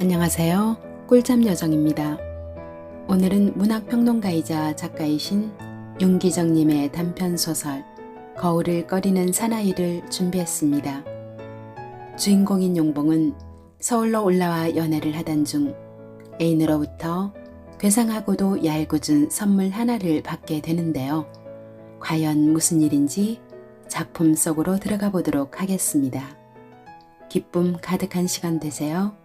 안녕하세요. 꿀잠 여정입니다. 오늘은 문학평론가이자 작가이신 윤기정님의 단편소설 거울을 꺼리는 사나이를 준비했습니다. 주인공인 용봉은 서울로 올라와 연애를 하던 중 애인으로부터 괴상하고도 얄궂은 선물 하나를 받게 되는데요. 과연 무슨 일인지 작품 속으로 들어가 보도록 하겠습니다. 기쁨 가득한 시간 되세요.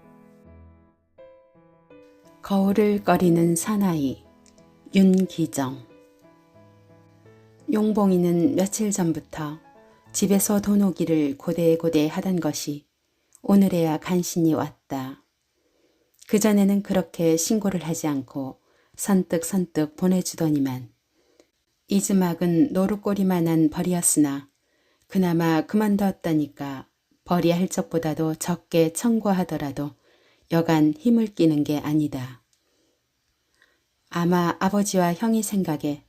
거울을 꺼리는 사나이 윤기정. 용봉이는 며칠 전부터 집에서 돈 오기를 고대고대 하던 것이 오늘에야 간신히 왔다. 그전에는 그렇게 신고를 하지 않고 선뜩선뜩 보내주더니만 이즈막은 노루꼬리만한 벌이었으나 그나마 그만두었다니까 벌이 할 적보다도 적게 청구하더라도 여간 힘을 끼는 게 아니다. 아마 아버지와 형이 생각에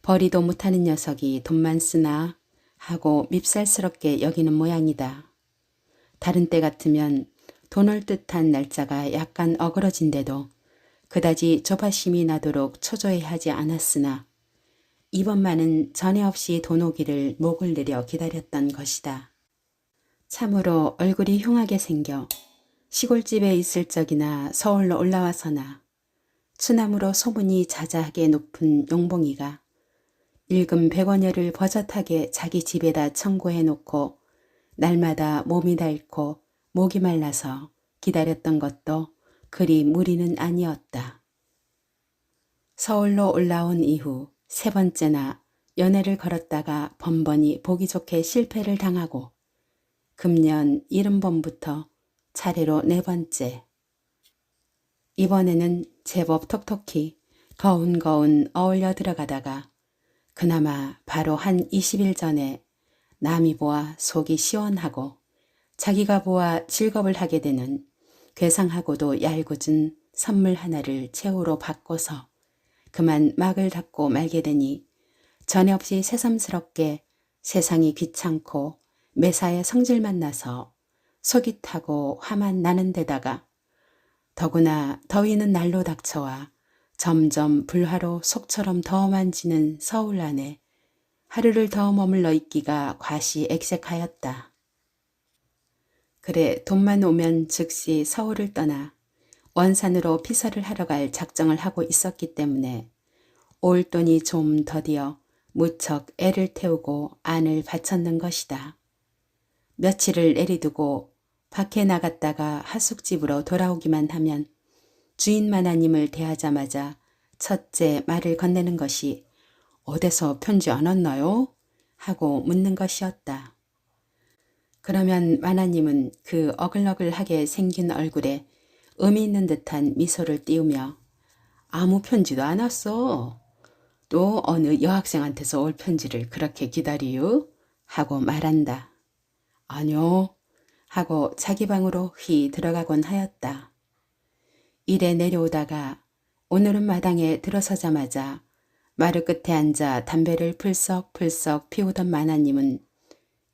벌이도 못하는 녀석이 돈만 쓰나 하고 밉살스럽게 여기는 모양이다. 다른 때 같으면 돈 올 듯한 날짜가 약간 어그러진데도 그다지 조바심이 나도록 초조해하지 않았으나 이번만은 전에 없이 돈 오기를 목을 내려 기다렸던 것이다. 참으로 얼굴이 흉하게 생겨 시골집에 있을 적이나 서울로 올라와서나 추남으로 소문이 자자하게 높은 용봉이가 일금 100원여를 버젓하게 자기 집에다 청구해 놓고 날마다 몸이 닳고 목이 말라서 기다렸던 것도 그리 무리는 아니었다. 서울로 올라온 이후 3번째나 연애를 걸었다가 번번이 보기 좋게 실패를 당하고 금년 이른봄부터 차례로 4번째. 이번에는 제법 톡톡히 거운거운 어울려 들어가다가 그나마 바로 한 20일 전에 남이 보아 속이 시원하고 자기가 보아 즐겁을 하게 되는 괴상하고도 얄궂은 선물 하나를 최후로 받고서 그만 막을 닫고 말게 되니 전에 없이 새삼스럽게 세상이 귀찮고 매사에 성질만 나서 속이 타고 화만 나는 데다가 더구나 더위는 날로 닥쳐와 점점 불화로 속처럼 더 만지는 서울 안에 하루를 더 머물러 있기가 과시 액색하였다. 그래 돈만 오면 즉시 서울을 떠나 원산으로 피서를 하러 갈 작정을 하고 있었기 때문에 올 돈이 좀 더디어 무척 애를 태우고 안을 바쳤는 것이다. 며칠을 내리두고 밖에 나갔다가 하숙집으로 돌아오기만 하면 주인 마나님을 대하자마자 첫째 말을 건네는 것이 어디서 편지 안 왔나요? 하고 묻는 것이었다. 그러면 마나님은 그 어글어글하게 생긴 얼굴에 의미 있는 듯한 미소를 띄우며 아무 편지도 안 왔어. 또 어느 여학생한테서 올 편지를 그렇게 기다리유? 하고 말한다. 아뇨. 하고 자기 방으로 휘 들어가곤 하였다. 이래 내려오다가 오늘은 마당에 들어서자마자 마루 끝에 앉아 담배를 풀썩풀썩 피우던 마나님은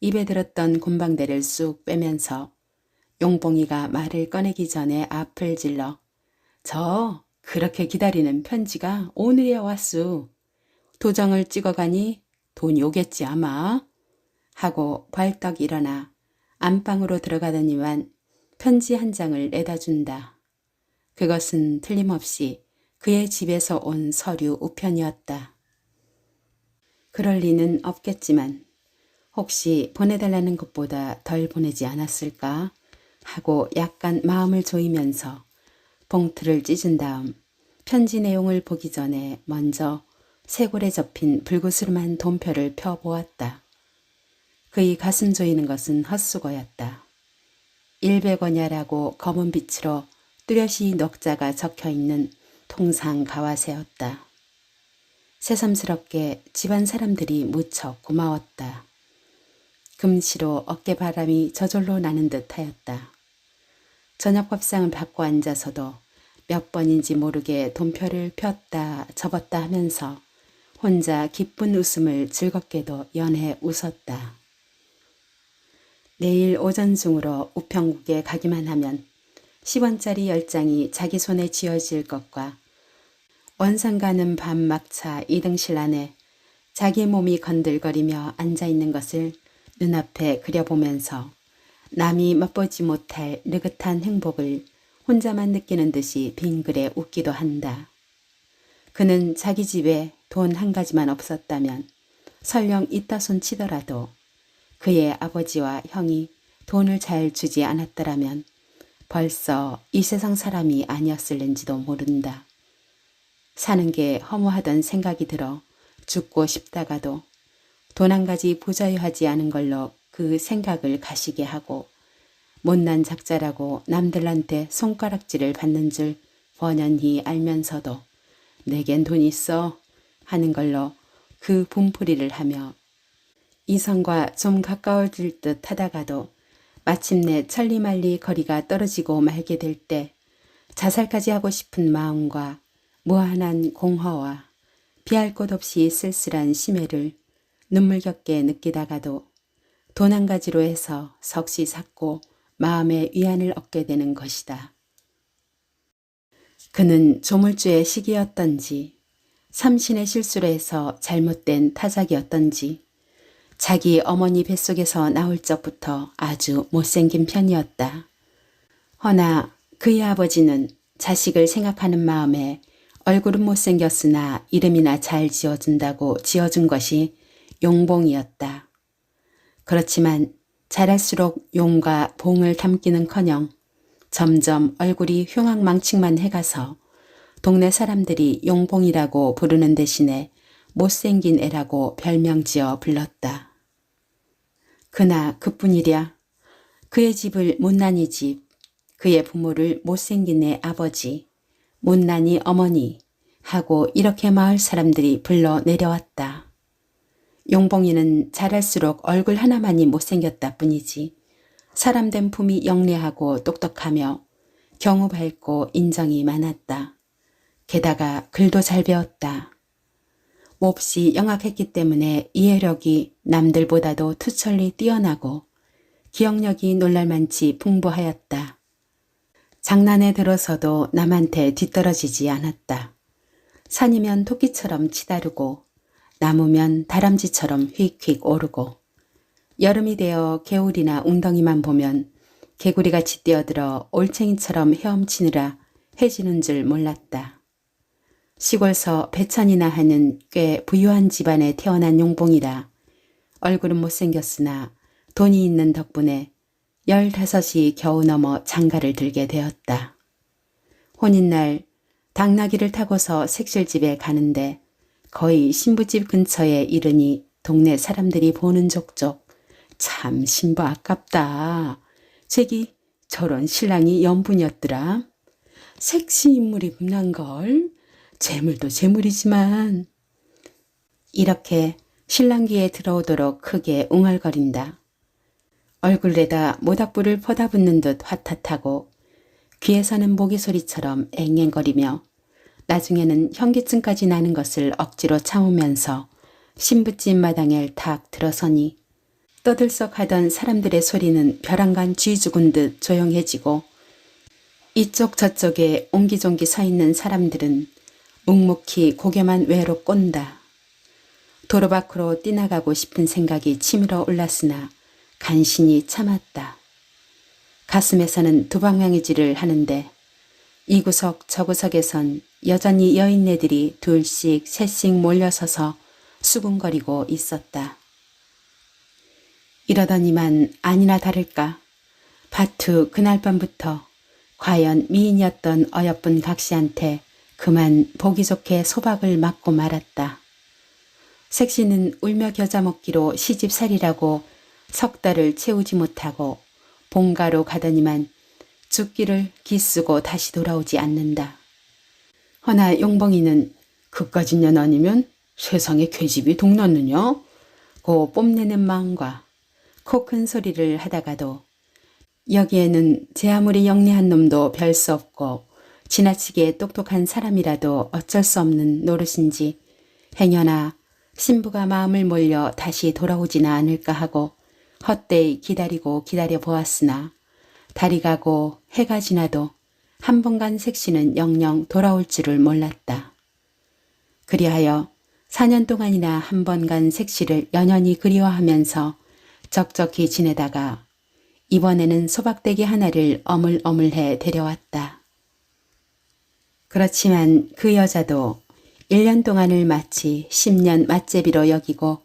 입에 들었던 곰방대를 쑥 빼면서 용봉이가 말을 꺼내기 전에 앞을 질러 저 그렇게 기다리는 편지가 오늘이야 왔수. 도장을 찍어가니 돈이 오겠지 아마. 하고 벌떡 일어나 안방으로 들어가더니만 편지 한 장을 내다 준다. 그것은 틀림없이 그의 집에서 온 서류 우편이었다. 그럴 리는 없겠지만 혹시 보내달라는 것보다 덜 보내지 않았을까 하고 약간 마음을 조이면서 봉투를 찢은 다음 편지 내용을 보기 전에 먼저 쇄골에 접힌 불구스름한 돈표를 펴보았다. 그의 가슴 조이는 것은 헛수고였다. 100원야라고 검은 빛으로 뚜렷이 녹자가 적혀있는 통상 가와세였다. 새삼스럽게 집안 사람들이 무척 고마웠다. 금시로 어깨바람이 저절로 나는 듯 하였다. 저녁 밥상을 받고 앉아서도 몇 번인지 모르게 돈표를 폈다 접었다 하면서 혼자 기쁜 웃음을 즐겁게도 연해 웃었다. 내일 오전 중으로 우편국에 가기만 하면 10원짜리 10장이 자기 손에 쥐어질 것과 원산 가는 밤 막차 2등실 안에 자기 몸이 건들거리며 앉아있는 것을 눈앞에 그려보면서 남이 맛보지 못할 느긋한 행복을 혼자만 느끼는 듯이 빙그레 웃기도 한다. 그는 자기 집에 돈 한 가지만 없었다면 설령 있다 손 치더라도 그의 아버지와 형이 돈을 잘 주지 않았더라면 벌써 이 세상 사람이 아니었을는지도 모른다. 사는 게 허무하던 생각이 들어 죽고 싶다가도 돈 한 가지 부자유하지 않은 걸로 그 생각을 가시게 하고 못난 작자라고 남들한테 손가락질을 받는 줄 뻔연히 알면서도 내겐 돈 있어 하는 걸로 그 분풀이를 하며 이성과 좀 가까워질 듯 하다가도 마침내 천리말리 거리가 떨어지고 말게 될 때 자살까지 하고 싶은 마음과 무한한 공허와 피할 곳 없이 쓸쓸한 심해를 눈물겹게 느끼다가도 돈 한 가지로 해서 석시 삭고 마음의 위안을 얻게 되는 것이다. 그는 조물주의 시기였던지 삼신의 실수로 해서 잘못된 타작이었던지 자기 어머니 뱃속에서 나올 적부터 아주 못생긴 편이었다. 허나 그의 아버지는 자식을 생각하는 마음에 얼굴은 못생겼으나 이름이나 잘 지어준다고 지어준 것이 용봉이었다. 그렇지만 자랄수록 용과 봉을 닮기는커녕 점점 얼굴이 흉악망측만 해가서 동네 사람들이 용봉이라고 부르는 대신에 못생긴 애라고 별명지어 불렀다. 그나 그뿐이랴. 그의 집을 못난이 집, 그의 부모를 못생긴 애 아버지, 못난이 어머니 하고 이렇게 마을 사람들이 불러 내려왔다. 용봉이는 자랄수록 얼굴 하나만이 못생겼다 뿐이지 사람된 품이 영리하고 똑똑하며 경우 밝고 인정이 많았다. 게다가 글도 잘 배웠다. 몹시 영악했기 때문에 이해력이 남들보다도 투철리 뛰어나고 기억력이 놀랄만치 풍부하였다. 장난에 들어서도 남한테 뒤떨어지지 않았다. 산이면 토끼처럼 치다르고 나무면 다람쥐처럼 휙휙 오르고 여름이 되어 개울이나 웅덩이만 보면 개구리같이 뛰어들어 올챙이처럼 헤엄치느라 해지는 줄 몰랐다. 시골서 배천이나 하는 꽤 부유한 집안에 태어난 용봉이라 얼굴은 못생겼으나 돈이 있는 덕분에 15이 겨우 넘어 장가를 들게 되었다. 혼인날 당나귀를 타고서 색실집에 가는데 거의 신부집 근처에 이르니 동네 사람들이 보는 족족 참 신부 아깝다. 쟤기 저런 신랑이 연분이었더라. 섹시 인물이 분한걸. 재물도 재물이지만 이렇게 신랑귀에 들어오도록 크게 웅얼거린다. 얼굴에다 모닥불을 퍼다 붓는 듯 화탓하고 귀에서는 모기 소리처럼 앵앵거리며 나중에는 현기증까지 나는 것을 억지로 참으면서 신부집 마당에 탁 들어서니 떠들썩하던 사람들의 소리는 벼랑간 쥐 죽은 듯 조용해지고 이쪽 저쪽에 옹기종기 서 있는 사람들은 묵묵히 고개만 외로 꼰다. 도로 밖으로 뛰나가고 싶은 생각이 치밀어 올랐으나 간신히 참았다. 가슴에서는 두방망이질을 하는데 이 구석 저 구석에선 여전히 여인네들이 둘씩 셋씩 몰려서서 수군거리고 있었다. 이러더니만 아니나 다를까 바투 그날 밤부터 과연 미인이었던 어여쁜 각시한테 그만 보기 좋게 소박을 맞고 말았다. 색시는 울며 겨자 먹기로 시집살이라고 석 달을 채우지 못하고 본가로 가더니만 죽기를 기쓰고 다시 돌아오지 않는다. 허나 용봉이는 그까짓 년 아니면 세상에 계집이 동났느냐? 고 뽐내는 마음과 코 큰 소리를 하다가도 여기에는 제 아무리 영리한 놈도 별 수 없고 지나치게 똑똑한 사람이라도 어쩔 수 없는 노릇인지 행여나 신부가 마음을 몰려 다시 돌아오지나 않을까 하고 헛되이 기다리고 기다려 보았으나 달이 가고 해가 지나도 한 번간 색시는 영영 돌아올 줄을 몰랐다. 그리하여 4년 동안이나 한 번간 색시를 연연히 그리워하면서 적적히 지내다가 이번에는 소박대기 하나를 어물어물해 데려왔다. 그렇지만 그 여자도 1년 동안을 마치 10년 맛제비로 여기고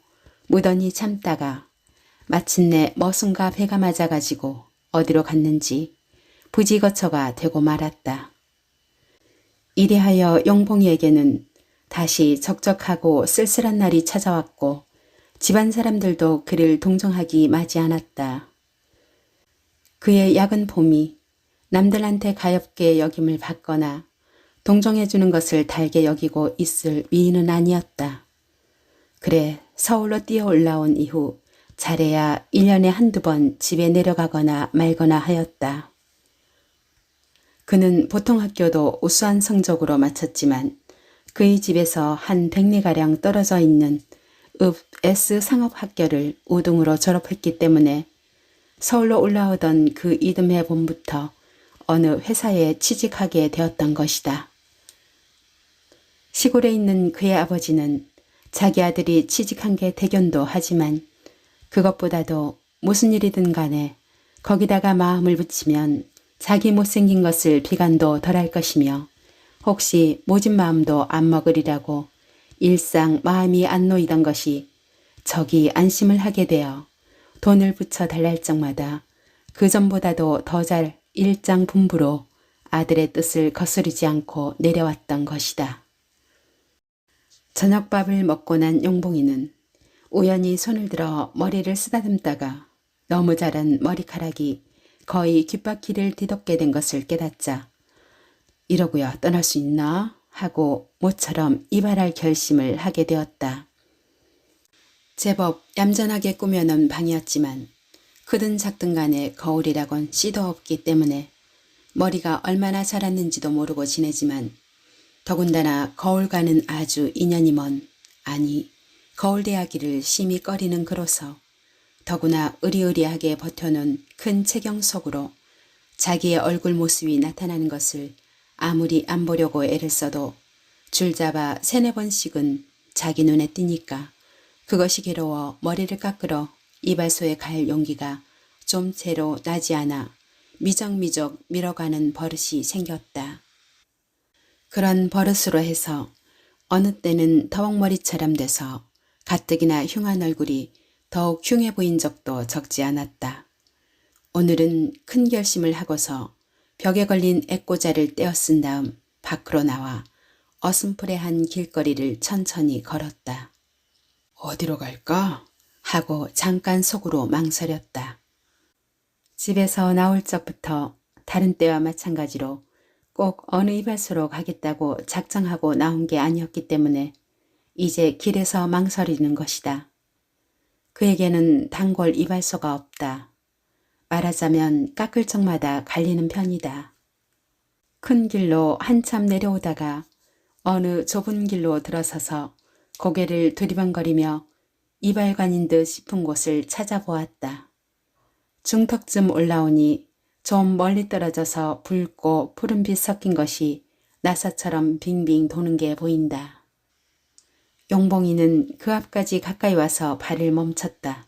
무던히 참다가 마침내 머슴과 배가 맞아가지고 어디로 갔는지 부지거처가 되고 말았다. 이리하여 용봉이에게는 다시 적적하고 쓸쓸한 날이 찾아왔고 집안 사람들도 그를 동정하기 마지 않았다. 그의 약은 봄이 남들한테 가엾게 여김을 받거나 동정해주는 것을 달게 여기고 있을 미인은 아니었다. 그래 서울로 뛰어 올라온 이후 잘해야 1년에 한두 번 집에 내려가거나 말거나 하였다. 그는 보통 학교도 우수한 성적으로 마쳤지만 그의 집에서 한 100리가량 떨어져 있는 읍 S 상업학교를 우등으로 졸업했기 때문에 서울로 올라오던 그 이듬해 봄부터 어느 회사에 취직하게 되었던 것이다. 시골에 있는 그의 아버지는 자기 아들이 취직한 게 대견도 하지만 그것보다도 무슨 일이든 간에 거기다가 마음을 붙이면 자기 못생긴 것을 비관도 덜할 것이며 혹시 모진 마음도 안 먹으리라고 일상 마음이 안 놓이던 것이 적이 안심을 하게 되어 돈을 붙여 달랄 적마다 그전보다도 더 잘 일장분부로 아들의 뜻을 거스르지 않고 내려왔던 것이다. 저녁밥을 먹고 난 용봉이는 우연히 손을 들어 머리를 쓰다듬다가 너무 자란 머리카락이 거의 귓바퀴를 뒤덮게 된 것을 깨닫자 이러고야 떠날 수 있나 하고 모처럼 이발할 결심을 하게 되었다. 제법 얌전하게 꾸며놓은 방이었지만 크든 작든 간에 거울이라곤 씨도 없기 때문에 머리가 얼마나 자랐는지도 모르고 지내지만 더군다나 거울과는 아주 인연이 먼 아니 거울대하기를 심히 꺼리는 그로서 더구나 으리으리하게 버텨놓은 큰 체경 속으로 자기의 얼굴 모습이 나타나는 것을 아무리 안 보려고 애를 써도 줄잡아 3-4번씩은 자기 눈에 띄니까 그것이 괴로워 머리를 깎으러 이발소에 갈 용기가 좀 채로 나지 않아 미적미적 밀어가는 버릇이 생겼다. 그런 버릇으로 해서 어느 때는 더벅머리처럼 돼서 가뜩이나 흉한 얼굴이 더욱 흉해 보인 적도 적지 않았다. 오늘은 큰 결심을 하고서 벽에 걸린 액고자를 떼어 쓴 다음 밖으로 나와 어슴푸레한 길거리를 천천히 걸었다. 어디로 갈까? 하고 잠깐 속으로 망설였다. 집에서 나올 적부터 다른 때와 마찬가지로 꼭 어느 이발소로 가겠다고 작정하고 나온 게 아니었기 때문에 이제 길에서 망설이는 것이다. 그에게는 단골 이발소가 없다. 말하자면 깎을 적마다 갈리는 편이다. 큰 길로 한참 내려오다가 어느 좁은 길로 들어서서 고개를 두리번거리며 이발관인 듯 싶은 곳을 찾아보았다. 중턱쯤 올라오니 좀 멀리 떨어져서 붉고 푸른빛 섞인 것이 나사처럼 빙빙 도는 게 보인다. 용봉이는 그 앞까지 가까이 와서 발을 멈췄다.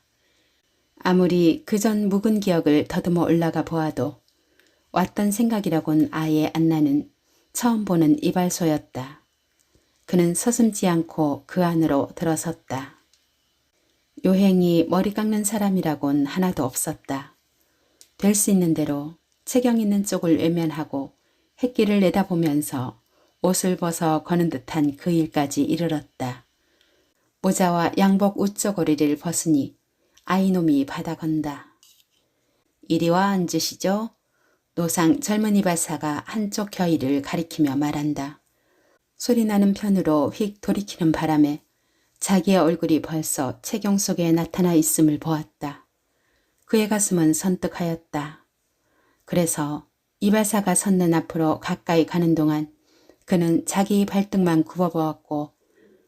아무리 그전 묵은 기억을 더듬어 올라가 보아도 왔던 생각이라곤 아예 안 나는 처음 보는 이발소였다. 그는 서슴지 않고 그 안으로 들어섰다. 요행이 머리 깎는 사람이라곤 하나도 없었다. 될 수 있는 대로 체경 있는 쪽을 외면하고 햇길을 내다보면서 옷을 벗어 거는 듯한 그 일까지 이르렀다. 모자와 양복 우쩌고리를 벗으니 아이놈이 받아 건다. 이리와 앉으시죠. 노상 젊은 이발사가 한쪽 겨이를 가리키며 말한다. 소리나는 편으로 휙 돌이키는 바람에 자기의 얼굴이 벌써 체경 속에 나타나 있음을 보았다. 그의 가슴은 선뜩하였다. 그래서 이발사가 섰는 앞으로 가까이 가는 동안 그는 자기 발등만 굽어보았고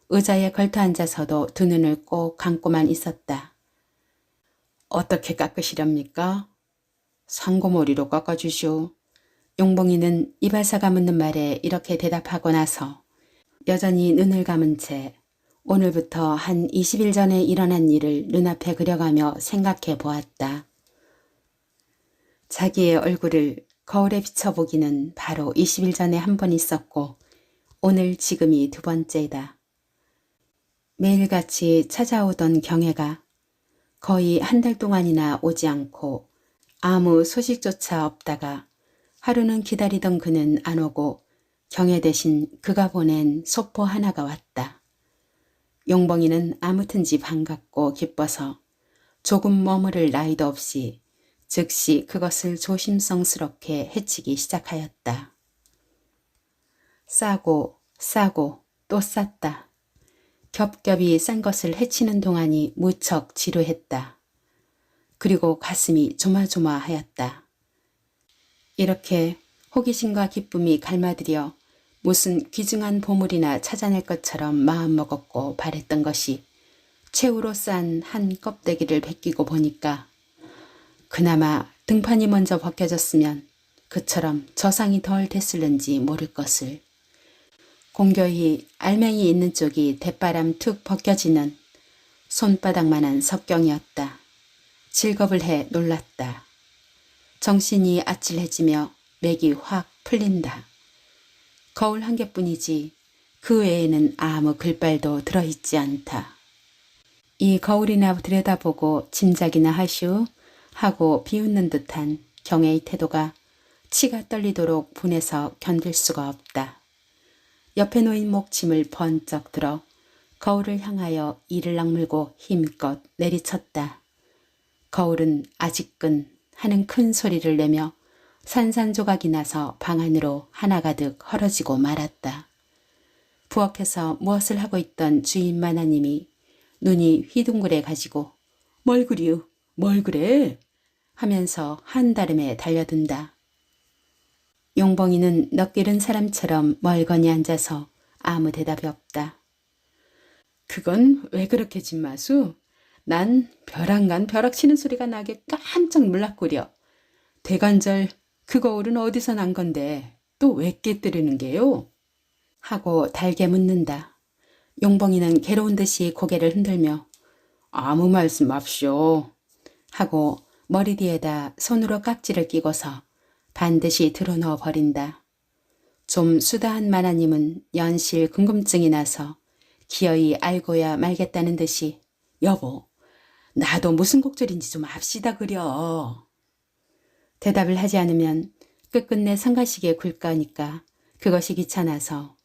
의자에 걸터 앉아서도 두 눈을 꼭 감고만 있었다. 어떻게 깎으시렵니까? 상고머리로 깎아주시오. 용봉이는 이발사가 묻는 말에 이렇게 대답하고 나서 여전히 눈을 감은 채 오늘부터 한 20일 전에 일어난 일을 눈앞에 그려가며 생각해 보았다. 자기의 얼굴을 거울에 비춰보기는 바로 20일 전에 한 번 있었고 오늘 지금이 두 번째다. 매일같이 찾아오던 경혜가 거의 한 달 동안이나 오지 않고 아무 소식조차 없다가 하루는 기다리던 그는 안 오고 경혜 대신 그가 보낸 소포 하나가 왔다. 용봉이는 아무튼지 반갑고 기뻐서 조금 머무를 나이도 없이 즉시 그것을 조심성스럽게 헤치기 시작하였다. 싸고 싸고 또 쌌다. 겹겹이 싼 것을 헤치는 동안이 무척 지루했다. 그리고 가슴이 조마조마하였다. 이렇게 호기심과 기쁨이 갈마들여 무슨 귀중한 보물이나 찾아낼 것처럼 마음먹었고 바랬던 것이 최후로 싼 한 껍데기를 벗기고 보니까 그나마 등판이 먼저 벗겨졌으면 그처럼 저상이 덜 됐을는지 모를 것을. 공교히 알맹이 있는 쪽이 대바람 툭 벗겨지는 손바닥만한 석경이었다. 질겁을 해 놀랐다. 정신이 아찔해지며 맥이 확 풀린다. 거울 한 개뿐이지 그 외에는 아무 글발도 들어있지 않다. 이 거울이나 들여다보고 짐작이나 하슈 하고 비웃는 듯한 경혜의 태도가 치가 떨리도록 분해서 견딜 수가 없다. 옆에 놓인 목침을 번쩍 들어 거울을 향하여 이를 악물고 힘껏 내리쳤다. 거울은 아직끈 하는 큰 소리를 내며 산산조각이 나서 방 안으로 하나가득 헐어지고 말았다. 부엌에서 무엇을 하고 있던 주인 마나님이 눈이 휘둥그레 가지고 뭘 그리우? 뭘 그래? 하면서 한달음에 달려든다. 용봉이는 넋기른 사람처럼 멀거니 앉아서 아무 대답이 없다. 그건 왜 그렇게 진마수? 난 벼랑간 벼락 치는 소리가 나게 깜짝 놀랐구려. 대관절 그 거울은 어디서 난 건데 또 왜 깨뜨리는 게요? 하고 달게 묻는다. 용봉이는 괴로운 듯이 고개를 흔들며 아무 말씀 맙시오 하고 머리 뒤에다 손으로 깍지를 끼고서 반드시 들어넣어 버린다. 좀 수다한 마나님은 연실 궁금증이 나서 기어이 알고야 말겠다는 듯이 여보, 나도 무슨 곡절인지 좀 압시다 그려. 대답을 하지 않으면 끝끝내 성가시게 굴 거니까 그것이 귀찮아서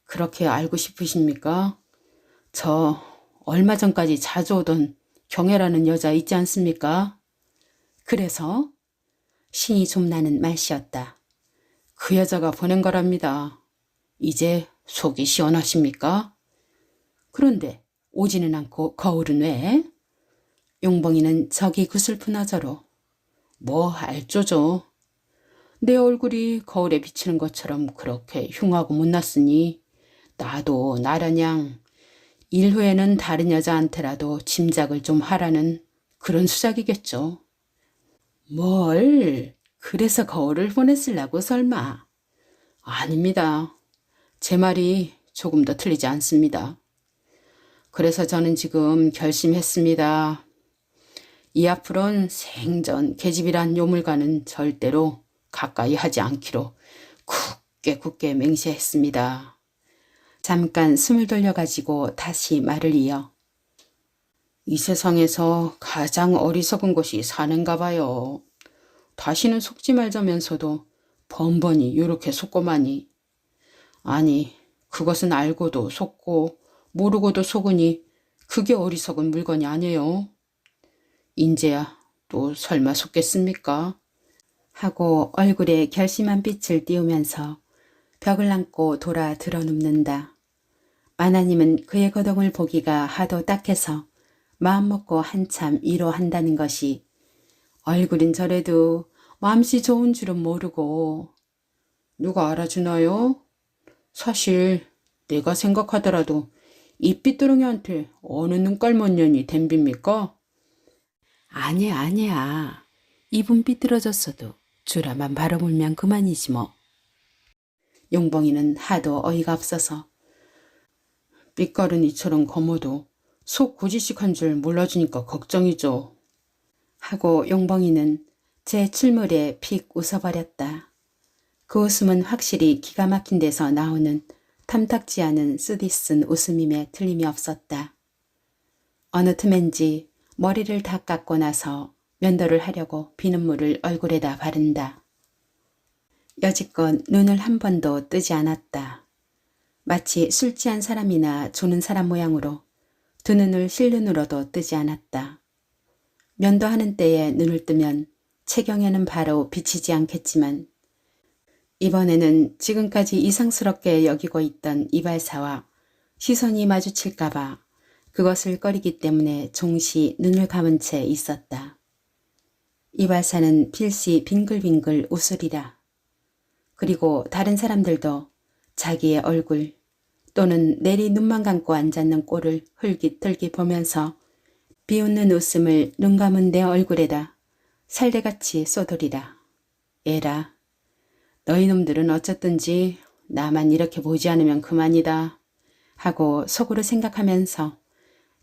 그렇게 알고 싶으십니까? 저 얼마 전까지 자주 오던 경혜라는 여자 있지 않습니까? 그래서 신이 좀 나는 말씨였다. 그 여자가 보낸 거랍니다. 이제 속이 시원하십니까? 그런데 오지는 않고 거울은 왜? 용봉이는 저기 구슬픈 어저로 뭐 알조죠. 내 얼굴이 거울에 비치는 것처럼 그렇게 흉하고 못났으니 나도 나라냥 일 후에는 다른 여자한테라도 짐작을 좀 하라는 그런 수작이겠죠. 뭘? 그래서 거울을 보냈으려고 설마? 아닙니다. 제 말이 조금 더 틀리지 않습니다. 그래서 저는 지금 결심했습니다. 이 앞으론 생전 계집이란 요물과는 절대로 가까이 하지 않기로 굳게 맹세했습니다. 잠깐 숨을 돌려가지고 다시 말을 이어 이 세상에서 가장 어리석은 것이 사는가 봐요. 다시는 속지 말자면서도 번번이 요렇게 속고마니. 아니, 그것은 알고도 속고 모르고도 속으니 그게 어리석은 물건이 아니에요. 인제야 또 설마 속겠습니까? 하고 얼굴에 결심한 빛을 띄우면서 벽을 안고 돌아 들어눕는다. 마나님은 그의 거동을 보기가 하도 딱해서 마음먹고 한참 위로한다는 것이 얼굴은 저래도 맘씨 좋은 줄은 모르고 누가 알아주나요? 사실 내가 생각하더라도 이 삐뚤ong이한테 어느 눈깔 먼 년이 댐빕니까? 아니야. 입은 삐뚤어졌어도 주라만 바로 물면 그만이지 뭐. 용봉이는 하도 어이가 없어서 삐까르니처럼 검어도 속 고지식한 줄 몰라주니까 걱정이죠. 하고 용봉이는 제 출물에 픽 웃어버렸다. 그 웃음은 확실히 기가 막힌 데서 나오는 탐탁지 않은 쓰디쓴 웃음임에 틀림이 없었다. 어느 틈엔지 머리를 다 깎고 나서 면도를 하려고 비눗물을 얼굴에다 바른다. 여지껏 눈을 한 번도 뜨지 않았다. 마치 술 취한 사람이나 조는 사람 모양으로 두 눈을 실눈으로도 뜨지 않았다. 면도하는 때에 눈을 뜨면 체경에는 바로 비치지 않겠지만 이번에는 지금까지 이상스럽게 여기고 있던 이발사와 시선이 마주칠까봐 그것을 꺼리기 때문에 종시 눈을 감은 채 있었다. 이발사는 필시 빙글빙글 웃으리라. 그리고 다른 사람들도 자기의 얼굴 또는 내리 눈만 감고 앉았는 꼴을 흘깃흘깃 보면서 비웃는 웃음을 눈 감은 내 얼굴에다 살대같이 쏘돌이라. 에라, 너희 놈들은 어쨌든지 나만 이렇게 보지 않으면 그만이다 하고 속으로 생각하면서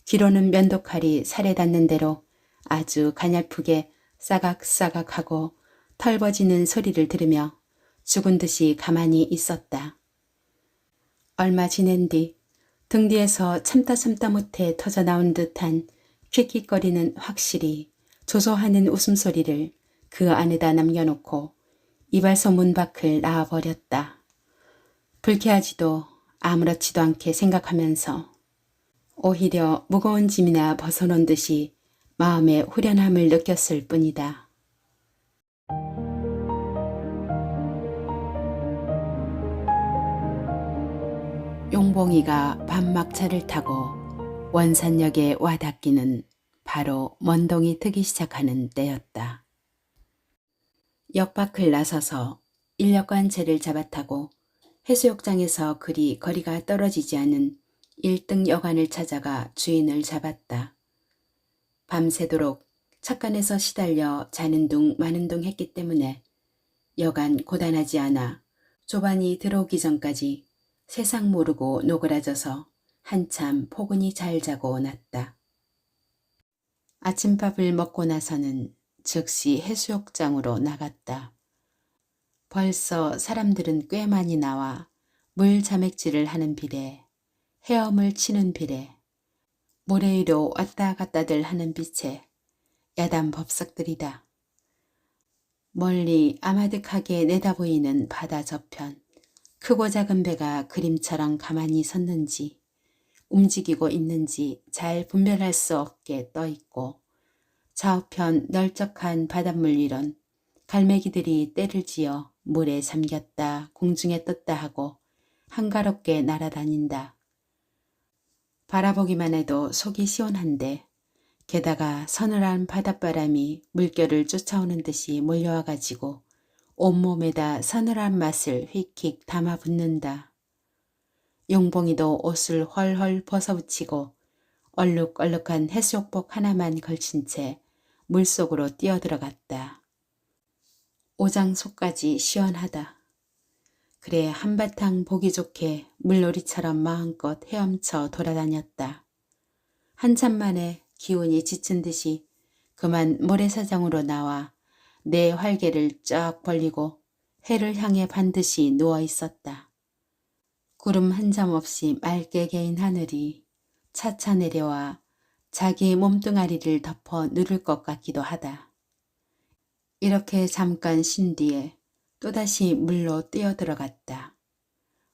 귀로는 면도칼이 살에 닿는 대로 아주 가냘프게 싸각싸각하고 털버지는 소리를 들으며 죽은 듯이 가만히 있었다. 얼마 지낸 뒤 등 뒤에서 참다 못해 터져나온 듯한 킥킥거리는 확실히 조소하는 웃음소리를 그 안에다 남겨놓고 이발소 문 밖을 나와버렸다. 불쾌하지도 아무렇지도 않게 생각하면서 오히려 무거운 짐이나 벗어놓은 듯이 마음의 후련함을 느꼈을 뿐이다. 용봉이가 밤막차를 타고 원산역에 와닿기는 바로 먼동이 트기 시작하는 때였다. 역 밖을 나서서 인력거 채를 잡아타고 해수욕장에서 그리 거리가 떨어지지 않은 1등 여관을 찾아가 주인을 잡았다. 밤새도록 착간에서 시달려 자는 둥 마는 둥 했기 때문에 여간 고단하지 않아 조반이 들어오기 전까지 세상 모르고 노그라져서 한참 포근히 잘 자고 났다. 아침밥을 먹고 나서는 즉시 해수욕장으로 나갔다. 벌써 사람들은 꽤 많이 나와 물 자맥질을 하는 비례, 헤엄을 치는 비례, 모래 위로 왔다 갔다들 하는 빛에 야단 법석들이다. 멀리 아마득하게 내다보이는 바다 저편, 크고 작은 배가 그림처럼 가만히 섰는지 움직이고 있는지 잘 분별할 수 없게 떠있고 좌우편 널쩍한 바닷물 위론 갈매기들이 떼를 지어 물에 잠겼다 공중에 떴다 하고 한가롭게 날아다닌다. 바라보기만 해도 속이 시원한데 게다가 서늘한 바닷바람이 물결을 쫓아오는 듯이 몰려와가지고 온몸에다 서늘한 맛을 휙휙 담아 붓는다. 용봉이도 옷을 헐헐 벗어붙이고 얼룩얼룩한 해수욕복 하나만 걸친 채 물속으로 뛰어들어갔다. 오장속까지 시원하다. 그래 한바탕 보기 좋게 물놀이처럼 마음껏 헤엄쳐 돌아다녔다. 한참 만에 기운이 지친 듯이 그만 모래사장으로 나와 내 활개를 쫙 벌리고 해를 향해 반드시 누워 있었다. 구름 한 점 없이 맑게 개인 하늘이 차차 내려와 자기 몸뚱아리를 덮어 누를 것 같기도 하다. 이렇게 잠깐 쉰 뒤에 또다시 물로 뛰어들어갔다.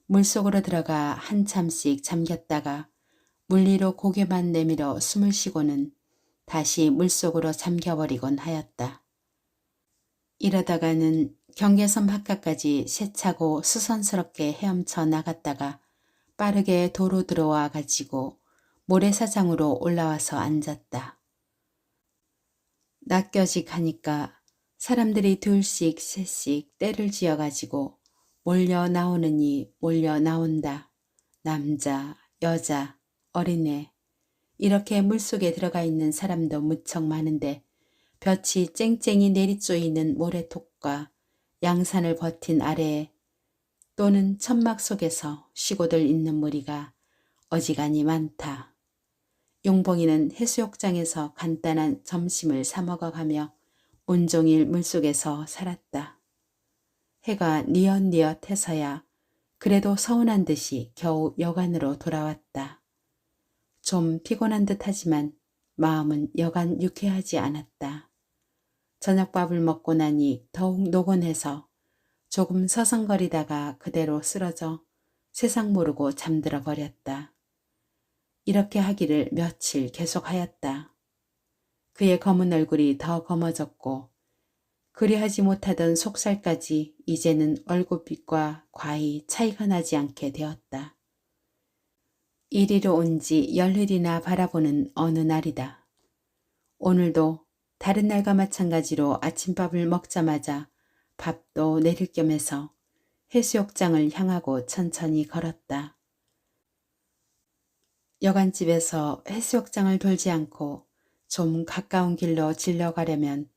물속으로 들어가 한참씩 잠겼다가 물리로 고개만 내밀어 숨을 쉬고는 다시 물속으로 잠겨버리곤 하였다. 이러다가는 경계선 바깥까지 세차고 수선스럽게 헤엄쳐 나갔다가 빠르게 도로 들어와 가지고 모래사장으로 올라와서 앉았다. 낚여직하니까 사람들이 둘씩 셋씩 떼를 지어가지고 몰려 나오느니 몰려 나온다. 남자, 여자, 어린애 이렇게 물속에 들어가 있는 사람도 무척 많은데 볕이 쨍쨍이 내리쪼이는 모래톱과 양산을 버틴 아래에 또는 천막 속에서 쉬고들 있는 무리가 어지간히 많다. 용봉이는 해수욕장에서 간단한 점심을 사 먹어가며 온종일 물속에서 살았다. 해가 뉘엿뉘엿해서야 그래도 서운한 듯이 겨우 여관으로 돌아왔다. 좀 피곤한 듯하지만 마음은 여간 유쾌하지 않았다. 저녁밥을 먹고 나니 더욱 노곤해서 조금 서성거리다가 그대로 쓰러져 세상 모르고 잠들어 버렸다. 이렇게 하기를 며칠 계속하였다. 그의 검은 얼굴이 더 검어졌고 그리하지 못하던 속살까지 이제는 얼굴빛과 과히 차이가 나지 않게 되었다. 이리로 온 지 열흘이나 바라보는 어느 날이다. 오늘도 다른 날과 마찬가지로 아침밥을 먹자마자 밥도 내릴 겸해서 해수욕장을 향하고 천천히 걸었다. 여관집에서 해수욕장을 돌지 않고 좀 가까운 길로 질러가려면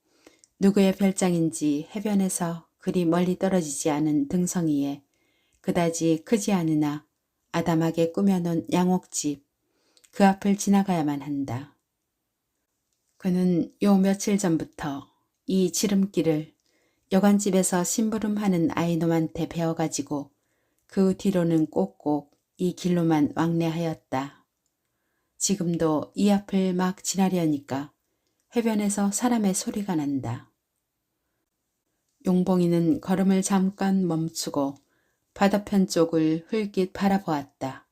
누구의 별장인지 해변에서 그리 멀리 떨어지지 않은 등성이에 그다지 크지 않으나 아담하게 꾸며놓은 양옥집, 그 앞을 지나가야만 한다. 그는 요 며칠 전부터 이 지름길을 여관집에서 심부름하는 아이놈한테 배워가지고 그 뒤로는 꼭꼭 이 길로만 왕래하였다. 지금도 이 앞을 막 지나려니까 해변에서 사람의 소리가 난다. 용봉이는 걸음을 잠깐 멈추고 바다편 쪽을 흘낏 바라보았다.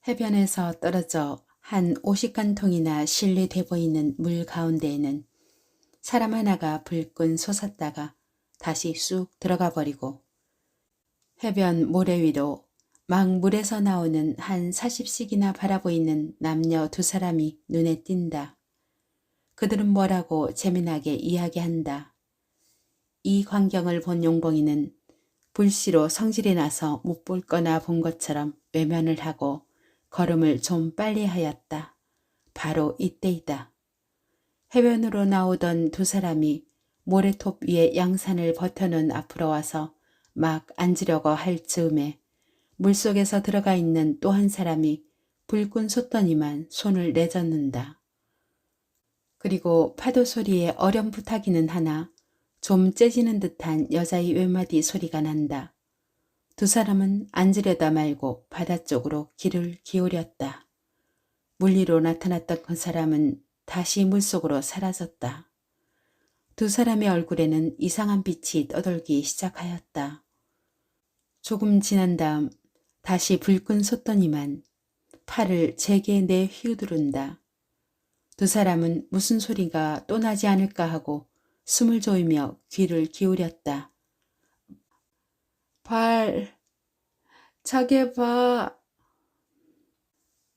해변에서 떨어져 한 50간통이나 실리돼 보이는 물 가운데에는 사람 하나가 불끈 솟았다가 다시 쑥 들어가 버리고 해변 모래 위로 막 물에서 나오는 한 40씩이나 바라보이는 남녀 두 사람이 눈에 띈다. 그들은 뭐라고 재미나게 이야기한다. 이 광경을 본 용봉이는 불시로 성질이 나서 못 볼 거나 본 것처럼 외면을 하고 걸음을 좀 빨리 하였다. 바로 이때이다. 해변으로 나오던 두 사람이 모래톱 위에 양산을 버텨놓은 앞으로 와서 막 앉으려고 할 즈음에 물속에서 들어가 있는 또 한 사람이 불끈 솟더니만 손을 내젓는다. 그리고 파도 소리에 어렴풋하기는 하나 좀 째지는 듯한 여자의 외마디 소리가 난다. 두 사람은 앉으려다 말고 바다 쪽으로 귀를 기울였다. 물 위로 나타났던 그 사람은 다시 물속으로 사라졌다. 두 사람의 얼굴에는 이상한 빛이 떠돌기 시작하였다. 조금 지난 다음 다시 불끈 솟더니만 팔을 제게 내 휘두른다. 두 사람은 무슨 소리가 또 나지 않을까 하고 숨을 조이며 귀를 기울였다. 발, 자게 봐.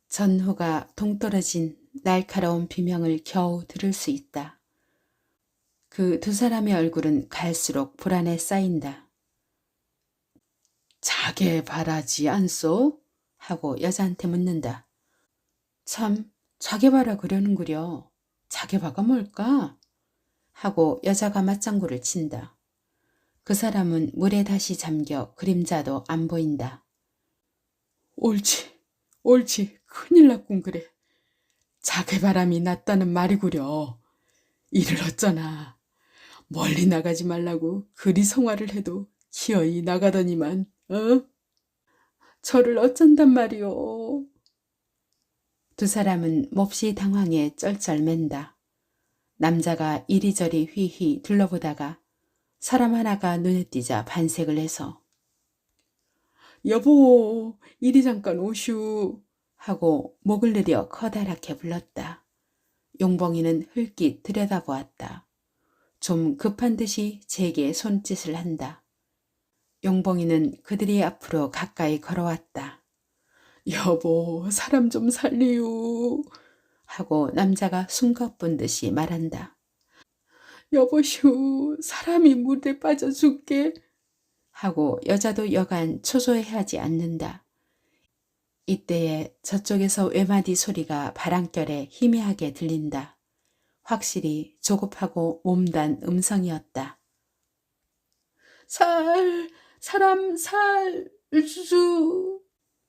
전후가 동떨어진 날카로운 비명을 겨우 들을 수 있다. 그 두 사람의 얼굴은 갈수록 불안에 쌓인다. 자게 바라지 않소? 하고 여자한테 묻는다. 참, 자게 바라 그러는구려. 자게 바가 뭘까? 하고 여자가 맞장구를 친다. 그 사람은 물에 다시 잠겨 그림자도 안 보인다. 옳지, 큰일 났군 그래. 자게 바람이 났다는 말이구려. 이를 어쩌나. 멀리 나가지 말라고 그리 성화를 해도 기어이 나가더니만, 저를 어쩐단 말이오. 두 사람은 몹시 당황해 쩔쩔맨다. 남자가 이리저리 휘휘 둘러보다가 사람 하나가 눈에 띄자 반색을 해서 여보, 이리 잠깐 오슈 하고 목을 내려 커다랗게 불렀다. 용봉이는 흘낏 들여다보았다. 좀 급한 듯이 제게 손짓을 한다. 용봉이는 그들이 앞으로 가까이 걸어왔다. 여보, 사람 좀 살리유 하고 남자가 숨가쁜 듯이 말한다. 여보슈, 사람이 물에 빠져 죽게 하고 여자도 여간 초조해하지 않는다. 이때에 저쪽에서 외마디 소리가 바람결에 희미하게 들린다. 확실히 조급하고 몸단 음성이었다. 사람 살수.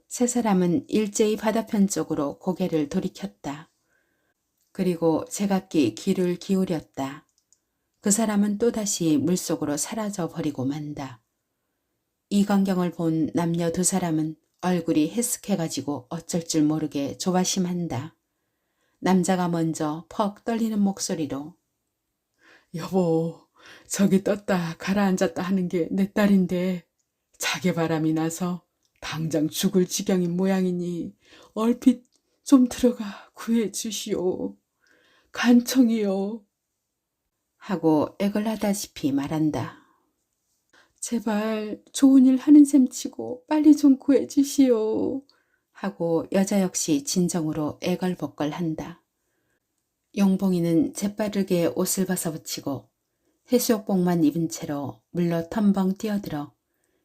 세 사람은 일제히 바다편 쪽으로 고개를 돌이켰다. 그리고 제각기 귀를 기울였다. 그 사람은 또다시 물속으로 사라져 버리고 만다. 이 광경을 본 남녀 두 사람은 얼굴이 해쓱해가지고 어쩔 줄 모르게 조바심한다. 남자가 먼저 퍽 떨리는 목소리로 여보, 저기 떴다 가라앉았다 하는 게 내 딸인데 자개 바람이 나서 당장 죽을 지경인 모양이니 얼핏 좀 들어가 구해 주시오. 간청이요. 하고 액을 하다시피 말한다. 제발 좋은 일 하는 셈 치고 빨리 좀 구해 주시오. 하고 여자 역시 진정으로 애걸복걸한다. 용봉이는 재빠르게 옷을 벗어붙이고 해수욕복만 입은 채로 물로 텀벙 뛰어들어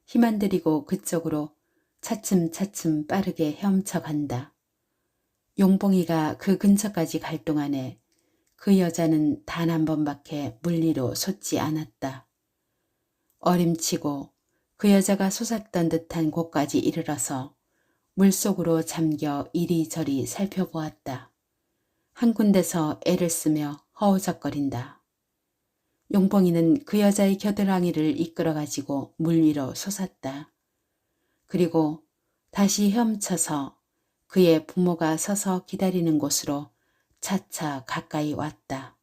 힘안 들이고 그쪽으로 차츰차츰 빠르게 헤엄쳐 간다. 용봉이가 그 근처까지 갈 동안에 그 여자는 단 한 번밖에 물 위로 솟지 않았다. 어림치고 그 여자가 솟았던 듯한 곳까지 이르러서 물속으로 잠겨 이리저리 살펴보았다. 한 군데서 애를 쓰며 허우적거린다. 용봉이는 그 여자의 겨드랑이를 이끌어가지고 물 위로 솟았다. 그리고 다시 헤엄쳐서 그의 부모가 서서 기다리는 곳으로 차차 가까이 왔다.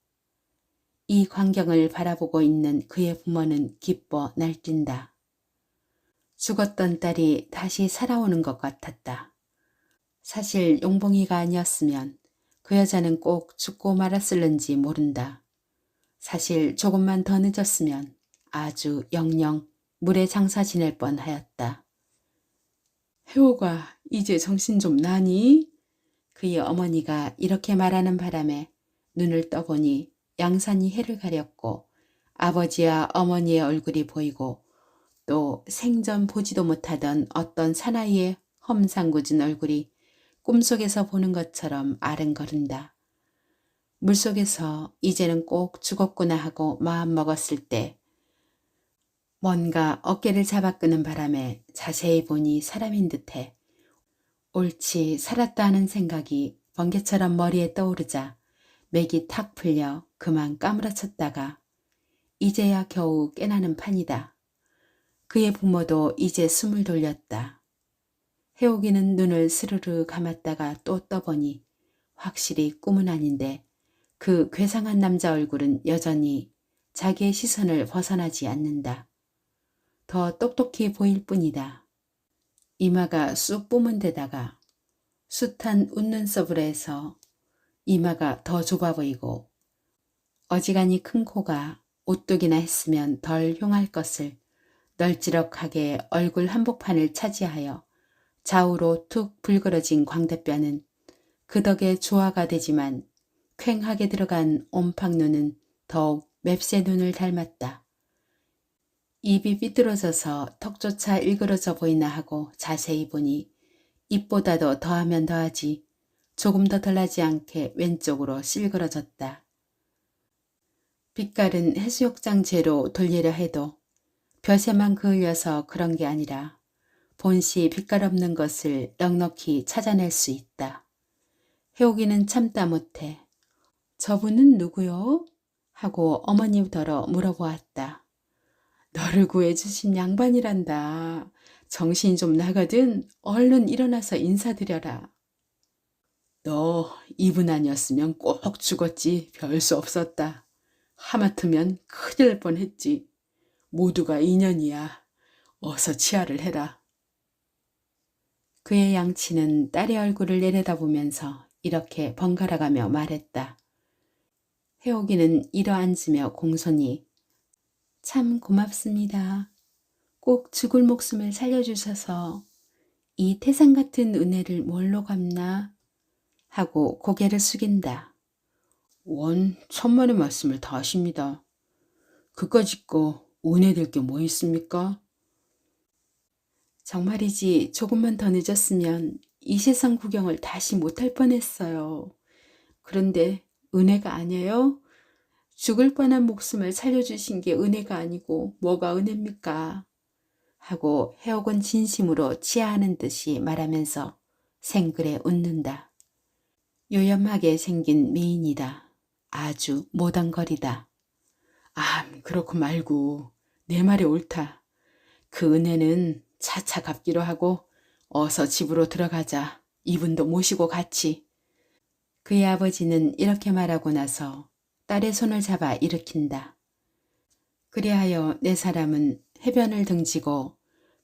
이 광경을 바라보고 있는 그의 부모는 기뻐 날뛴다. 죽었던 딸이 다시 살아오는 것 같았다. 사실 용봉이가 아니었으면 그 여자는 꼭 죽고 말았을는지 모른다. 사실 조금만 더 늦었으면 아주 영영 물에 장사 지낼 뻔하였다. 혜호가 이제 정신 좀 나니? 그의 어머니가 이렇게 말하는 바람에 눈을 떠보니 양산이 해를 가렸고 아버지와 어머니의 얼굴이 보이고 또 생전 보지도 못하던 어떤 사나이의 험상궂은 얼굴이 꿈속에서 보는 것처럼 아른거린다. 물속에서 이제는 꼭 죽었구나 하고 마음먹었을 때 뭔가 어깨를 잡아 끄는 바람에 자세히 보니 사람인 듯해 옳지 살았다 하는 생각이 번개처럼 머리에 떠오르자 맥이 탁 풀려 그만 까무러쳤다가 이제야 겨우 깨나는 판이다. 그의 부모도 이제 숨을 돌렸다. 해옥이는 눈을 스르르 감았다가 또 떠보니 확실히 꿈은 아닌데 그 괴상한 남자 얼굴은 여전히 자기의 시선을 벗어나지 않는다. 더 똑똑히 보일 뿐이다. 이마가 쑥 뿜은 데다가 숱한 웃눈썹으로 해서 이마가 더 좁아 보이고 어지간히 큰 코가 오뚝이나 했으면 덜 흉할 것을 널지럭하게 얼굴 한복판을 차지하여 좌우로 툭 불그러진 광대뼈는 그 덕에 조화가 되지만 퀭하게 들어간 옴팡눈은 더욱 맵새 눈을 닮았다. 입이 삐뚤어져서 턱조차 일그러져 보이나 하고 자세히 보니 입보다도 더하면 더하지 조금 더 덜하지 않게 왼쪽으로 실그러졌다. 빛깔은 해수욕장제로 돌리려 해도 벼새만 그을려서 그런 게 아니라 본시 빛깔 없는 것을 넉넉히 찾아낼 수 있다. 해옥이는 참다 못해 저분은 누구요? 하고 어머니더러 물어보았다. 너를 구해주신 양반이란다. 정신이 좀 나거든 얼른 일어나서 인사드려라. 너 이분 아니었으면 꼭 죽었지 별 수 없었다. 하마터면 큰일 날 뻔했지. 모두가 인연이야. 어서 치아를 해라. 그의 양치는 딸의 얼굴을 내려다보면서 이렇게 번갈아가며 말했다. 해옥이는 일어앉으며 공손히 참 고맙습니다. 꼭 죽을 목숨을 살려주셔서 이 태산 같은 은혜를 뭘로 갚나 하고 고개를 숙인다. 원 천만의 말씀을 다 하십니다. 그까짓 거 은혜될 게 뭐 있습니까? 정말이지 조금만 더 늦었으면 이 세상 구경을 다시 못할 뻔했어요. 그런데 은혜가 아니에요? 죽을 뻔한 목숨을 살려주신 게 은혜가 아니고 뭐가 은혜입니까? 하고 해옥은 진심으로 치하하는 듯이 말하면서 생글에 웃는다. 요염하게 생긴 미인이다. 아주 모던거리다. 그렇고 말고 내 말이 옳다. 그 은혜는 차차 갚기로 하고 어서 집으로 들어가자. 이분도 모시고 같이. 그의 아버지는 이렇게 말하고 나서 딸의 손을 잡아 일으킨다. 그리하여 네 사람은 해변을 등지고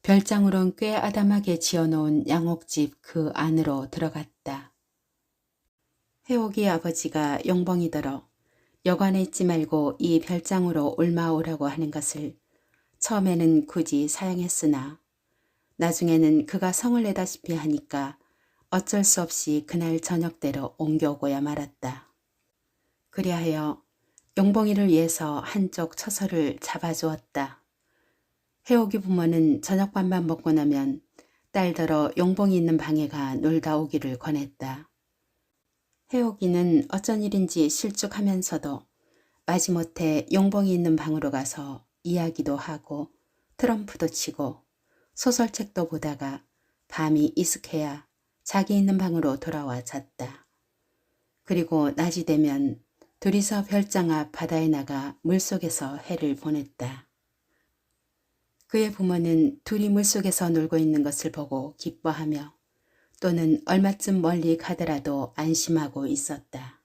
별장으론 꽤 아담하게 지어놓은 양옥집 그 안으로 들어갔다. 해옥이 아버지가 용봉이더러 여관에 있지 말고 이 별장으로 올마오라고 하는 것을 처음에는 굳이 사양했으나 나중에는 그가 성을 내다시피 하니까 어쩔 수 없이 그날 저녁대로 옮겨오고야 말았다. 그리하여 용봉이를 위해서 한쪽 처소를 잡아주었다. 해옥이 부모는 저녁밥만 먹고 나면 딸더러 용봉이 있는 방에 가 놀다 오기를 권했다. 해옥이는 어쩐 일인지 실족하면서도 마지못해 용봉이 있는 방으로 가서 이야기도 하고 트럼프도 치고 소설책도 보다가 밤이 이슥해야 자기 있는 방으로 돌아와 잤다. 그리고 낮이 되면 둘이서 별장 앞 바다에 나가 물속에서 해를 보냈다. 그의 부모는 둘이 물속에서 놀고 있는 것을 보고 기뻐하며 또는 얼마쯤 멀리 가더라도 안심하고 있었다.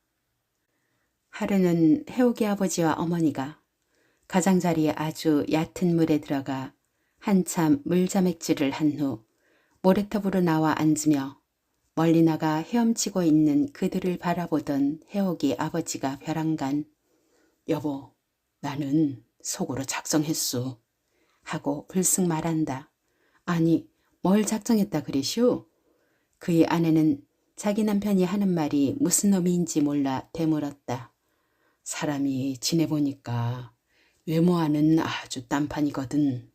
하루는 해옥의 아버지와 어머니가 가장자리에 아주 얕은 물에 들어가 한참 물자맥질을 한 후 모래톱으로 나와 앉으며 멀리 나가 헤엄치고 있는 그들을 바라보던 해옥이 아버지가 벼랑간 여보, 나는 속으로 작정했소 하고 불쑥 말한다. 아니, 뭘 작정했다 그러시오? 그의 아내는 자기 남편이 하는 말이 무슨 의미인지 몰라 되물었다. 사람이 지내보니까 외모와는 아주 딴판이거든.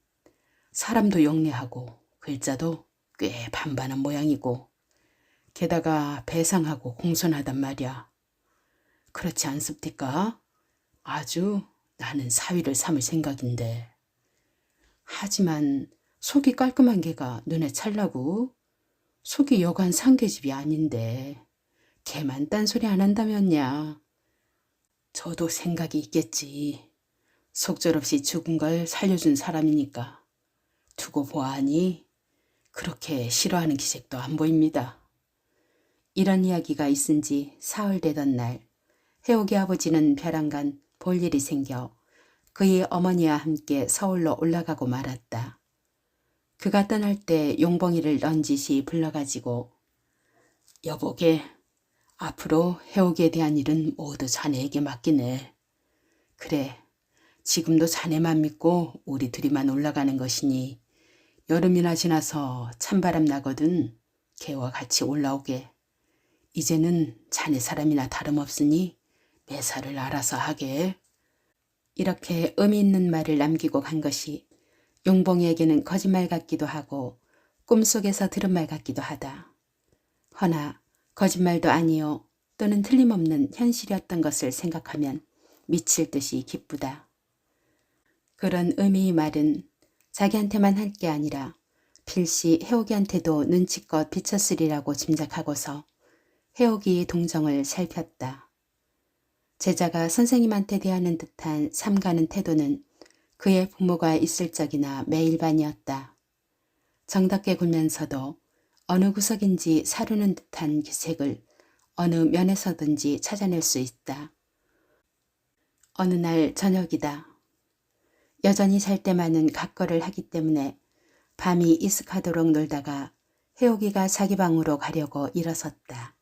사람도 영리하고 글자도 꽤 반반한 모양이고 게다가 배상하고 공손하단 말이야. 그렇지 않습니까? 아주 나는 사위를 삼을 생각인데. 하지만 속이 깔끔한 게가 눈에 찰라고. 속이 여간 상계집이 아닌데 걔만 딴소리 안 한다면야. 저도 생각이 있겠지. 속절없이 죽은 걸 살려준 사람이니까. 두고 보아하니 그렇게 싫어하는 기색도 안 보입니다. 이런 이야기가 있은 지 사흘 되던 날 해옥의 아버지는 벼랑간 볼 일이 생겨 그의 어머니와 함께 서울로 올라가고 말았다. 그가 떠날 때 용봉이를 넌지시 불러가지고 여보게 앞으로 해옥에 대한 일은 모두 자네에게 맡기네. 그래 지금도 자네만 믿고 우리 둘이만 올라가는 것이니 여름이나 지나서 찬바람 나거든 걔와 같이 올라오게. 이제는 자네 사람이나 다름없으니 매사를 알아서 하게. 이렇게 의미 있는 말을 남기고 간 것이 용봉이에게는 거짓말 같기도 하고 꿈속에서 들은 말 같기도 하다. 허나 거짓말도 아니요 또는 틀림없는 현실이었던 것을 생각하면 미칠 듯이 기쁘다. 그런 의미의 말은 자기한테만 할 게 아니라 필시 해옥이한테도 눈치껏 비쳤으리라고 짐작하고서 해옥이의 동정을 살폈다. 제자가 선생님한테 대하는 듯한 삼가는 태도는 그의 부모가 있을 적이나 매일반이었다. 정답게 굴면서도 어느 구석인지 사르는 듯한 기색을 어느 면에서든지 찾아낼 수 있다. 어느 날 저녁이다. 여전히 잘 때만은 각거를 하기 때문에 밤이 이슥하도록 놀다가 해옥이가 자기 방으로 가려고 일어섰다.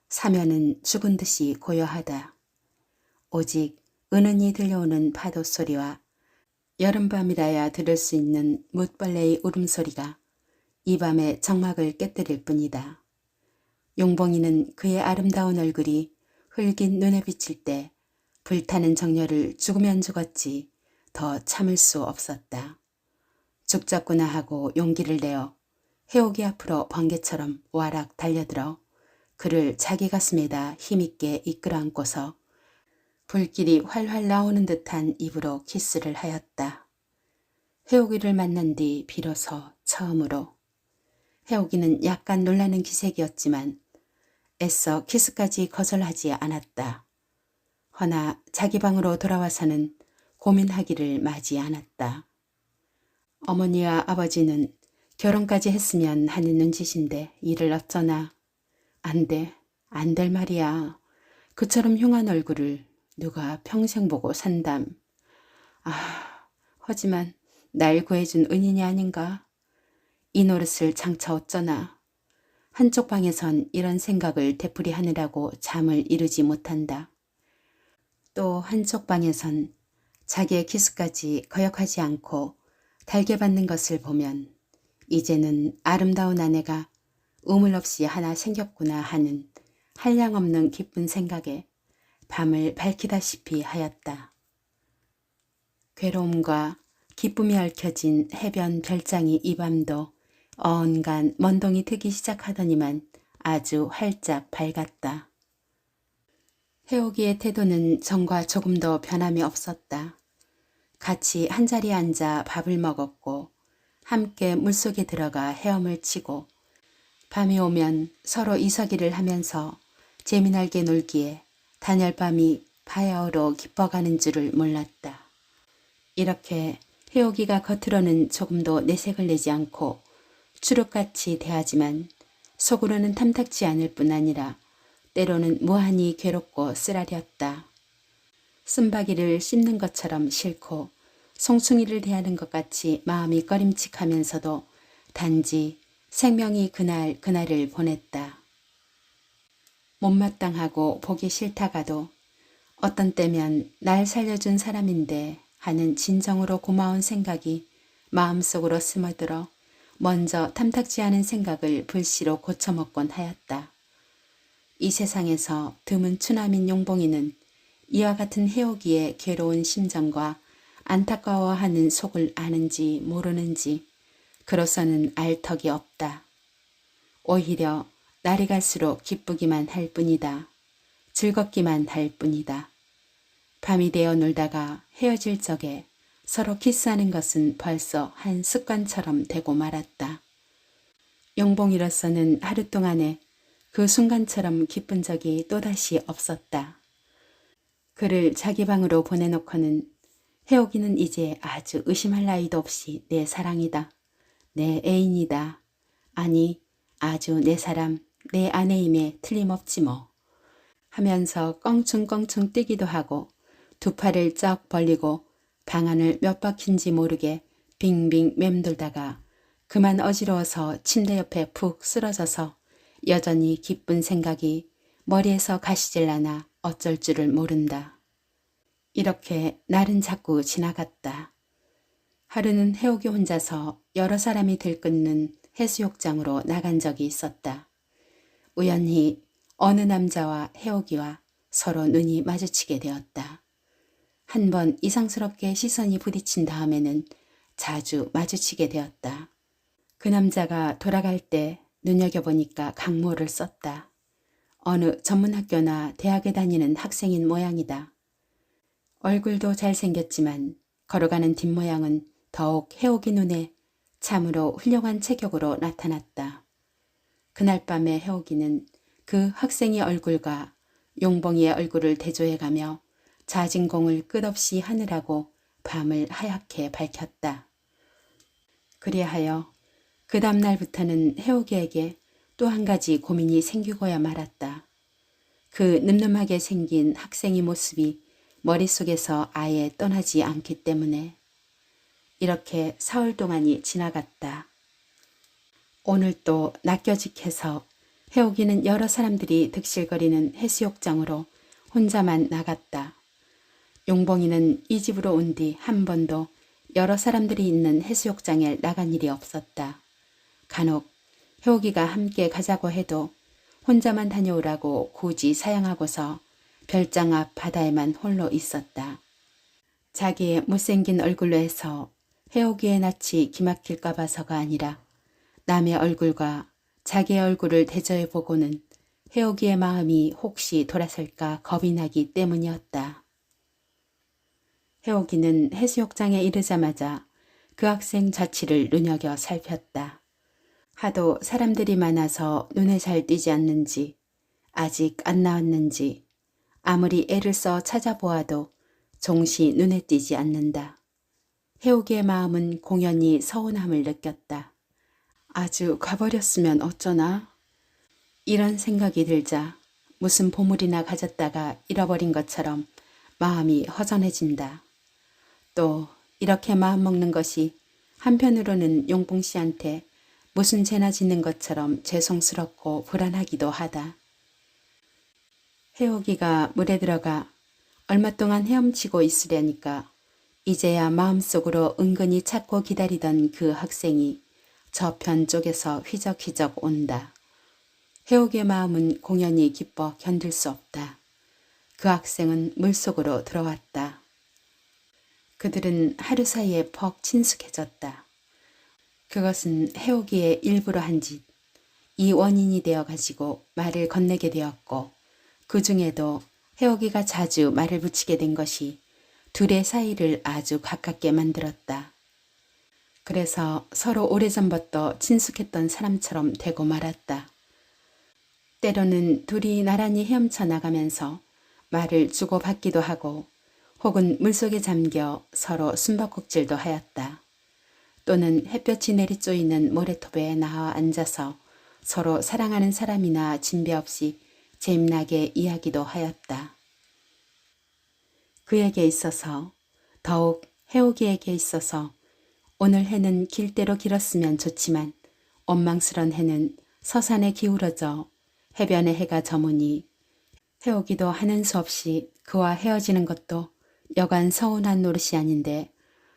사면은 죽은 듯이 고요하다. 오직 은은히 들려오는 파도 소리와 여름밤이라야 들을 수 있는 뭇벌레의 울음소리가 이 밤의 정막을 깨뜨릴 뿐이다. 용봉이는 그의 아름다운 얼굴이 흘긴 눈에 비칠 때 불타는 정열을 죽으면 죽었지 더 참을 수 없었다. 죽자꾸나 하고 용기를 내어 해옥이 앞으로 번개처럼 와락 달려들어 그를 자기 가슴에다 힘있게 이끌어 안고서 불길이 활활 나오는 듯한 입으로 키스를 하였다. 해옥이를 만난 뒤 비로소 처음으로. 해옥이는 약간 놀라는 기색이었지만 애써 키스까지 거절하지 않았다. 허나 자기 방으로 돌아와서는 고민하기를 마지 않았다. 어머니와 아버지는 결혼까지 했으면 하는 눈짓인데 이를 어쩌나. 안 돼, 안 될 말이야. 그처럼 흉한 얼굴을 누가 평생 보고 산담. 하지만 날 구해준 은인이 아닌가? 이 노릇을 장차 어쩌나. 한쪽 방에선 이런 생각을 되풀이하느라고 잠을 이루지 못한다. 또 한쪽 방에선 자기의 키스까지 거역하지 않고 달게 받는 것을 보면 이제는 아름다운 아내가 우물 없이 하나 생겼구나 하는 한량없는 기쁜 생각에 밤을 밝히다시피 하였다. 괴로움과 기쁨이 얽혀진 해변 별장이 이 밤도 어언간 먼동이 트기 시작하더니만 아주 활짝 밝았다. 해옥이의 태도는 전과 조금도 변함이 없었다. 같이 한자리에 앉아 밥을 먹었고 함께 물속에 들어가 헤엄을 치고 밤이 오면 서로 이야기를 하면서 재미나게 놀기에 단열밤이 바야흐로 깊어가는 줄을 몰랐다. 이렇게 해옥이가 겉으로는 조금도 내색을 내지 않고 추룩같이 대하지만 속으로는 탐탁지 않을 뿐 아니라 때로는 무한히 괴롭고 쓰라렸다. 쓴바귀를 씹는 것처럼 싫고 송충이를 대하는 것 같이 마음이 꺼림칙하면서도 단지 생명이 그날을 보냈다. 못마땅하고 보기 싫다가도 어떤 때면 날 살려준 사람인데 하는 진정으로 고마운 생각이 마음속으로 스며들어 먼저 탐탁지 않은 생각을 불시로 고쳐먹곤 하였다. 이 세상에서 드문 추남인 용봉이는 이와 같은 해옥이의 괴로운 심정과 안타까워하는 속을 아는지 모르는지 그로서는 알 턱이 없다. 오히려 날이 갈수록 기쁘기만 할 뿐이다. 즐겁기만 할 뿐이다. 밤이 되어 놀다가 헤어질 적에 서로 키스하는 것은 벌써 한 습관처럼 되고 말았다. 용봉이로서는 하루 동안에 그 순간처럼 기쁜 적이 또다시 없었다. 그를 자기 방으로 보내놓고는 해옥이는 이제 아주 의심할 나위도 없이 내 사랑이다. 내 애인이다. 아니 아주 내 사람, 내 아내임에 틀림없지 뭐. 하면서 껑충껑충 뛰기도 하고 두 팔을 쩍 벌리고 방안을 몇 바퀴인지 모르게 빙빙 맴돌다가 그만 어지러워서 침대 옆에 푹 쓰러져서 여전히 기쁜 생각이 머리에서 가시질 않아 어쩔 줄을 모른다. 이렇게 날은 자꾸 지나갔다. 하루는 해옥이 혼자서 여러 사람이 들끓는 해수욕장으로 나간 적이 있었다. 우연히 어느 남자와 해옥이와 서로 눈이 마주치게 되었다. 한 번 이상스럽게 시선이 부딪힌 다음에는 자주 마주치게 되었다. 그 남자가 돌아갈 때 눈여겨보니까 강모를 썼다. 어느 전문학교나 대학에 다니는 학생인 모양이다. 얼굴도 잘생겼지만 걸어가는 뒷모양은 더욱 해옥이 눈에 참으로 훌륭한 체격으로 나타났다. 그날 밤에 해옥이는 그 학생의 얼굴과 용봉이의 얼굴을 대조해가며 자진공을 끝없이 하느라고 밤을 하얗게 밝혔다. 그리하여 그 다음날부터는 해옥이에게 또 한 가지 고민이 생기고야 말았다. 그 늠름하게 생긴 학생의 모습이 머릿속에서 아예 떠나지 않기 때문에. 이렇게 사흘 동안이 지나갔다. 오늘 또 낚여직해서 해옥이는 여러 사람들이 득실거리는 해수욕장으로 혼자만 나갔다. 용봉이는 이 집으로 온 뒤 한 번도 여러 사람들이 있는 해수욕장에 나간 일이 없었다. 간혹 해옥이가 함께 가자고 해도 혼자만 다녀오라고 굳이 사양하고서 별장 앞 바다에만 홀로 있었다. 자기의 못생긴 얼굴로 해서 해옥이의 낯이 기막힐까 봐서가 아니라 남의 얼굴과 자기의 얼굴을 대조해보고는 해옥이의 마음이 혹시 돌아설까 겁이 나기 때문이었다. 해옥이는 해수욕장에 이르자마자 그 학생 자취를 눈여겨 살폈다. 하도 사람들이 많아서 눈에 잘 띄지 않는지, 아직 안 나왔는지, 아무리 애를 써 찾아보아도 종시 눈에 띄지 않는다. 해옥이의 마음은 공연히 서운함을 느꼈다. 아주 가버렸으면 어쩌나? 이런 생각이 들자 무슨 보물이나 가졌다가 잃어버린 것처럼 마음이 허전해진다. 또 이렇게 마음먹는 것이 한편으로는 용봉 씨한테 무슨 죄나 짓는 것처럼 죄송스럽고 불안하기도 하다. 해옥이가 물에 들어가 얼마 동안 헤엄치고 있으려니까 이제야 마음속으로 은근히 찾고 기다리던 그 학생이 저편 쪽에서 휘적휘적 온다. 해옥의 마음은 공연히 기뻐 견딜 수 없다. 그 학생은 물속으로 들어왔다. 그들은 하루 사이에 퍽 친숙해졌다. 그것은 해옥이의 일부러 한 짓, 이 원인이 되어 가지고 말을 건네게 되었고 그 중에도 해옥이가 자주 말을 붙이게 된 것이 둘의 사이를 아주 가깝게 만들었다. 그래서 서로 오래전부터 친숙했던 사람처럼 되고 말았다. 때로는 둘이 나란히 헤엄쳐 나가면서 말을 주고받기도 하고 혹은 물속에 잠겨 서로 숨바꼭질도 하였다. 또는 햇볕이 내리쪼이는 모래톱에 나와 앉아서 서로 사랑하는 사람이나 진배 없이 재임나게 이야기도 하였다. 그에게 있어서, 더욱 해옥이에게 있어서 오늘 해는 길대로 길었으면 좋지만 원망스런 해는 서산에 기울어져 해변의 해가 저무니 해옥이도 하는 수 없이 그와 헤어지는 것도 여간 서운한 노릇이 아닌데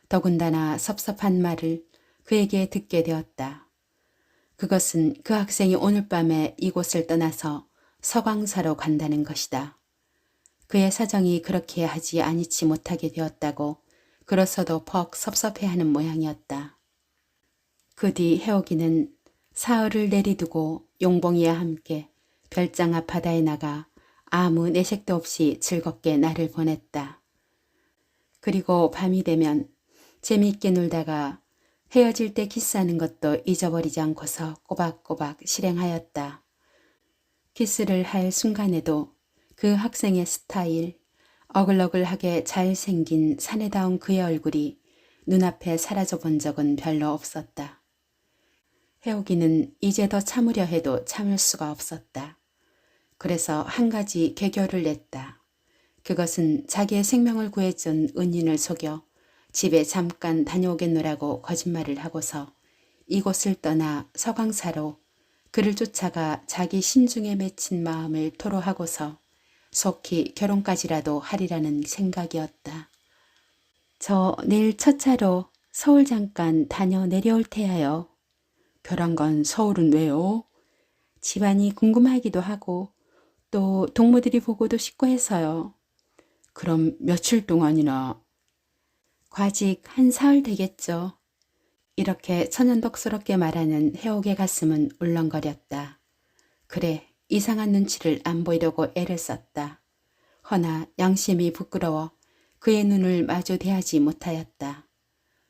더군다나 섭섭한 말을 그에게 듣게 되었다. 그것은 그 학생이 오늘 밤에 이곳을 떠나서 서광사로 간다는 것이다. 그의 사정이 그렇게 하지 아니치 못하게 되었다고 그렇어도 퍽 섭섭해하는 모양이었다. 그 뒤 해옥이는 사흘을 내리두고 용봉이와 함께 별장 앞 바다에 나가 아무 내색도 없이 즐겁게 날을 보냈다. 그리고 밤이 되면 재미있게 놀다가 헤어질 때 키스하는 것도 잊어버리지 않고서 꼬박꼬박 실행하였다. 키스를 할 순간에도 그 학생의 스타일, 어글어글하게 잘생긴 사내다운 그의 얼굴이 눈앞에 사라져 본 적은 별로 없었다. 해옥이는 이제 더 참으려 해도 참을 수가 없었다. 그래서 한 가지 개결을 냈다. 그것은 자기의 생명을 구해준 은인을 속여 집에 잠깐 다녀오겠노라고 거짓말을 하고서 이곳을 떠나 서광사로 그를 쫓아가 자기 신중에 맺힌 마음을 토로하고서 속히 결혼까지라도 하리라는 생각이었다. 저 내일 첫 차로 서울 잠깐 다녀 내려올 테야요. 벼랑간 서울은 왜요? 집안이 궁금하기도 하고 또 동무들이 보고도 싶고 해서요. 그럼 며칠 동안이나? 과직 한 사흘 되겠죠. 이렇게 천연덕스럽게 말하는 해옥의 가슴은 울렁거렸다. 그래, 이상한 눈치를 안 보이려고 애를 썼다. 허나 양심이 부끄러워 그의 눈을 마주 대하지 못하였다.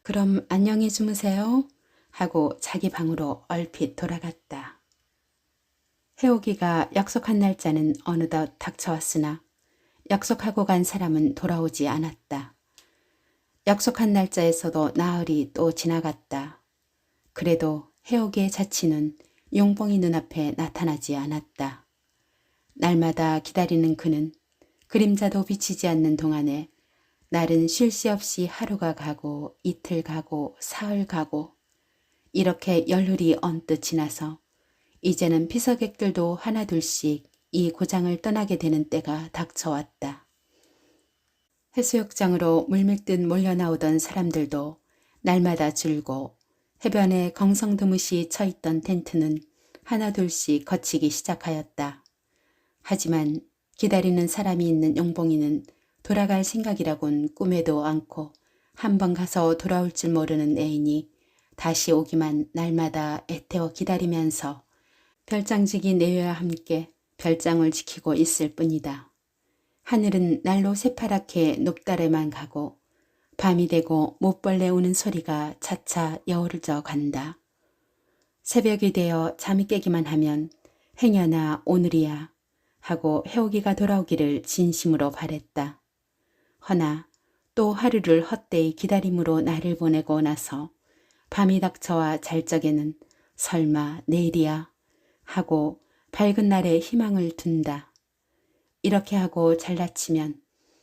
그럼 안녕히 주무세요 하고 자기 방으로 얼핏 돌아갔다. 해옥이가 약속한 날짜는 어느덧 닥쳐왔으나 약속하고 간 사람은 돌아오지 않았다. 약속한 날짜에서도 나흘이 또 지나갔다. 그래도 해옥이의 자취는 용봉이 눈앞에 나타나지 않았다. 날마다 기다리는 그는 그림자도 비치지 않는 동안에 날은 쉴 새 없이 하루가 가고 이틀 가고 사흘 가고 이렇게 열흘이 언뜻 지나서 이제는 피서객들도 하나둘씩 이 고장을 떠나게 되는 때가 닥쳐왔다. 해수욕장으로 물밀듯 몰려나오던 사람들도 날마다 줄고 해변에 경성드무시 쳐있던 텐트는 하나둘씩 거치기 시작하였다. 하지만 기다리는 사람이 있는 용봉이는 돌아갈 생각이라곤 꿈에도 않고 한 번 가서 돌아올 줄 모르는 애인이 다시 오기만 날마다 애태워 기다리면서 별장지기 내외와 함께 별장을 지키고 있을 뿐이다. 하늘은 날로 새파랗게 높달에만 가고 밤이 되고 못벌레 우는 소리가 차차 여울져 간다. 새벽이 되어 잠이 깨기만 하면 행여나 오늘이야 하고 해오기가 돌아오기를 진심으로 바랬다. 허나 또 하루를 헛되이 기다림으로 날을 보내고 나서 밤이 닥쳐와 잘 적에는 설마 내일이야 하고 밝은 날에 희망을 둔다. 이렇게 하고 잘라치면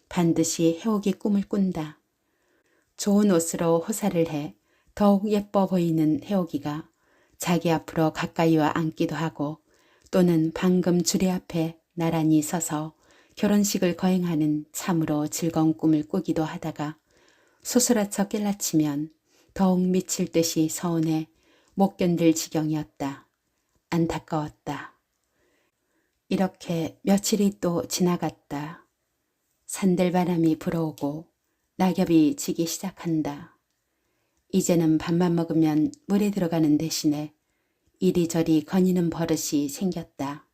반드시 해오기 꿈을 꾼다. 좋은 옷으로 호사를 해 더욱 예뻐 보이는 해오기가 자기 앞으로 가까이와 앉기도 하고 또는 방금 주례 앞에 나란히 서서 결혼식을 거행하는 참으로 즐거운 꿈을 꾸기도 하다가 소스라쳐 깨라치면 더욱 미칠 듯이 서운해 못 견딜 지경이었다. 안타까웠다. 이렇게 며칠이 또 지나갔다. 산들바람이 불어오고 낙엽이 지기 시작한다. 이제는 밥만 먹으면 물에 들어가는 대신에 이리저리 거니는 버릇이 생겼다.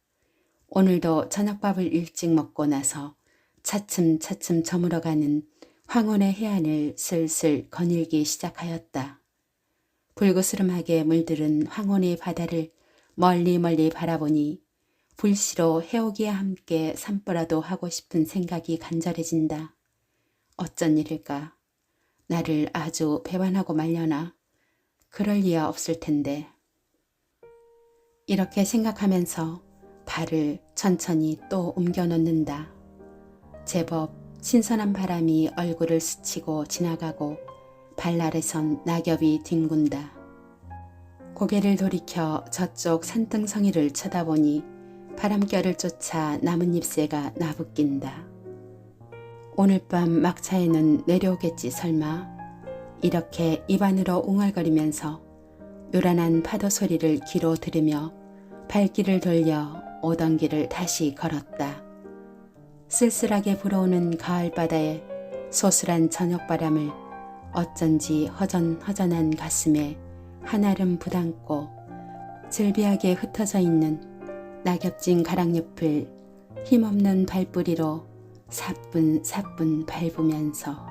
오늘도 저녁밥을 일찍 먹고 나서 차츰차츰 저물어가는 황혼의 해안을 슬슬 거닐기 시작하였다. 불그스름하게 물들은 황혼의 바다를 멀리 바라보니 불시로 해오기와 함께 산보라도 하고 싶은 생각이 간절해진다. 어쩐 일일까? 나를 아주 배반하고 말려나? 그럴 리야 없을 텐데. 이렇게 생각하면서 발을 천천히 또 옮겨 놓는다. 제법 신선한 바람이 얼굴을 스치고 지나가고 발 아래선 낙엽이 뒹군다. 고개를 돌이켜 저쪽 산등성이를 쳐다보니 바람결을 쫓아 나뭇잎새가 나부낀다. 오늘 밤 막차에는 내려오겠지 설마. 이렇게 입안으로 웅얼거리면서 요란한 파도 소리를 귀로 들으며 발길을 돌려 오던 길을 다시 걸었다. 쓸쓸하게 불어오는 가을바다에 소슬한 저녁바람을 어쩐지 허전허전한 가슴에 한아름 부담고 즐비하게 흩어져 있는 낙엽진 가랑잎을 힘없는 발뿌리로 사뿐사뿐 밟으면서